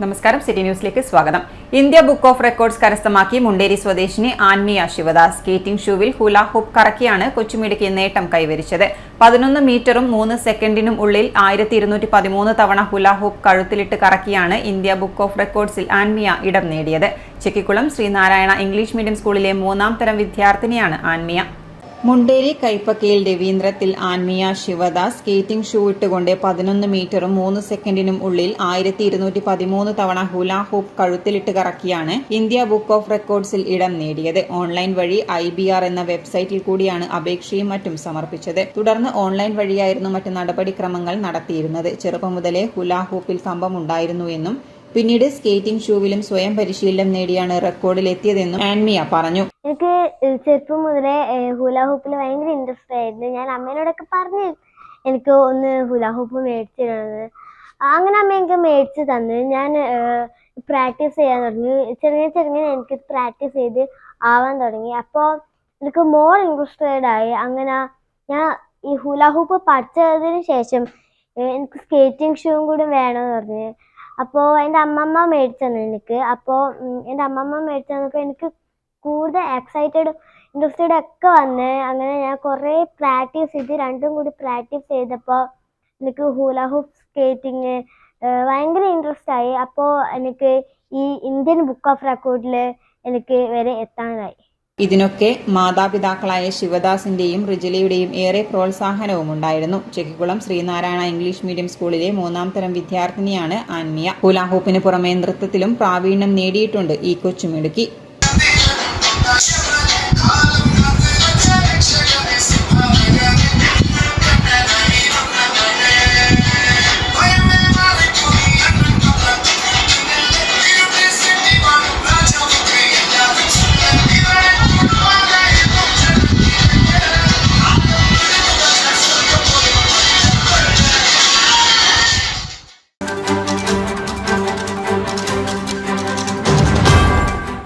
നമസ്കാരം, സിറ്റി ന്യൂസിലേക്ക് സ്വാഗതം. ഇന്ത്യ ബുക്ക് ഓഫ് റെക്കോർഡ്സ് കരസ്ഥമാക്കി മുണ്ടേരി സ്വദേശിനി ആൻമിയ ശിവദാസ്. സ്കേറ്റിംഗ് ഷൂവിൽ ഹുല ഹൂപ്പ് കറക്കിയാണ് കൊച്ചുമിടുക്കി നേട്ടം കൈവരിച്ചത്. 11 മീറ്ററും 3 സെക്കൻഡിനും ഉള്ളിൽ 1213 തവണ ഹുല ഹൂപ്പ് കഴുത്തിലിട്ട് കറക്കിയാണ് ഇന്ത്യ ബുക്ക് ഓഫ് റെക്കോർഡ്സിൽ ആൻമിയ ഇടം നേടിയത്. ചെക്കിക്കുളം ശ്രീനാരായണ ഇംഗ്ലീഷ് മീഡിയം സ്കൂളിലെ 3ാം തരം വിദ്യാർത്ഥിനിയാണ് ആൻമിയ. മുണ്ടേരി കൈപ്പക്കയിൽ രവീന്ദ്രത്തിൽ ആൻമിയ ശിവദാസ് സ്കേറ്റിംഗ് ഷൂ ഇട്ടുകൊണ്ട് 11 മീറ്ററും 3 സെക്കൻഡിനും ഉള്ളിൽ 1213 തവണ ഹുല ഹൂപ്പ് കഴുത്തിലിട്ട് കറക്കിയാണ് ഇന്ത്യ ബുക്ക് ഓഫ് റെക്കോർഡ്സിൽ ഇടം നേടിയത്. ഓൺലൈൻ വഴി IBR എന്ന വെബ്സൈറ്റിൽ കൂടിയാണ് അപേക്ഷയും മറ്റും സമർപ്പിച്ചത്. തുടർന്ന് ഓൺലൈൻ വഴിയായിരുന്നു മറ്റ് നടപടിക്രമങ്ങൾ നടത്തിയിരുന്നത്. ചെറുപ്പം മുതലേ ഹുല ഹൂപ്പിൽ കമ്പമുണ്ടായിരുന്നു എന്നും പിന്നീട് സ്കേറ്റിംഗ് ഷൂവിലും സ്വയം പരിശീലനം നേടിയാണ് റെക്കോർഡിലെത്തിയതെന്നും ആൻമിയ പറഞ്ഞു. എനിക്ക് ചെറുപ്പം മുതലേ ഹുല ഹൂപ്പിൽ ഭയങ്കര ഇൻട്രസ്റ്റ് ആയിരുന്നു. ഞാൻ അമ്മേനോടൊക്കെ പറഞ്ഞു എനിക്ക് ഒന്ന് ഹുല ഹൂപ്പ് മേടിച്ചു തരുന്നത്. അങ്ങനെ അമ്മ എനിക്ക് മേടിച്ച് തന്നു. ഞാൻ പ്രാക്ടീസ് ചെയ്യാൻ തുടങ്ങി. ചെറുങ്ങനെ എനിക്ക് പ്രാക്ടീസ് ചെയ്ത് ആവാൻ തുടങ്ങി. അപ്പോൾ എനിക്ക് മോർ ഇൻട്രസ്റ്റഡ് ആയി. അങ്ങനെ ഞാൻ ഈ ഹുല ഹൂപ്പ് പഠിച്ചതിന് ശേഷം എനിക്ക് സ്കേറ്റിംഗ് ഷൂവും കൂടി വേണമെന്ന് പറഞ്ഞു. അപ്പോൾ എൻ്റെ അമ്മമ്മ മേടിച്ചു തന്നു എനിക്ക്. അപ്പോൾ എൻ്റെ അമ്മമ്മ മേടിച്ചു തന്നപ്പോൾ എനിക്ക് കൂടുതൽ എക്സൈറ്റഡ് ഇൻട്രസ്റ്റഡ് ഒക്കെ വന്ന് അങ്ങനെ ഞാൻ കുറേ പ്രാക്ടീസ് ചെയ്ത് രണ്ടും കൂടി പ്രാക്ടീസ് ചെയ്തപ്പോൾ എനിക്ക് ഹൂല ഹൂപ്പ് സ്കേറ്റിങ് ഭയങ്കര ഇൻട്രസ്റ്റ് ആയി. അപ്പോൾ എനിക്ക് ഈ ഇന്ത്യൻ ബുക്ക് ഓഫ് റെക്കോർഡിൽ എനിക്ക് വരെ എത്താനായി. ഇതിനൊക്കെ മാതാപിതാക്കളായ ശിവദാസിന്റെയും റിജലയുടെയും ഏറെ പ്രോത്സാഹനവും ഉണ്ടായിരുന്നു. ചെക്കിക്കുളം ശ്രീനാരായണ ഇംഗ്ലീഷ് മീഡിയം സ്കൂളിലെ 3ാം തരം വിദ്യാർത്ഥിനിയാണ് ആൻമിയ. ഹുല ഹൂപ്പിന് പുറമെ നൃത്തത്തിലും പ്രാവീണ്യം നേടിയിട്ടുണ്ട് ഈ കൊച്ചുമിടുക്കി.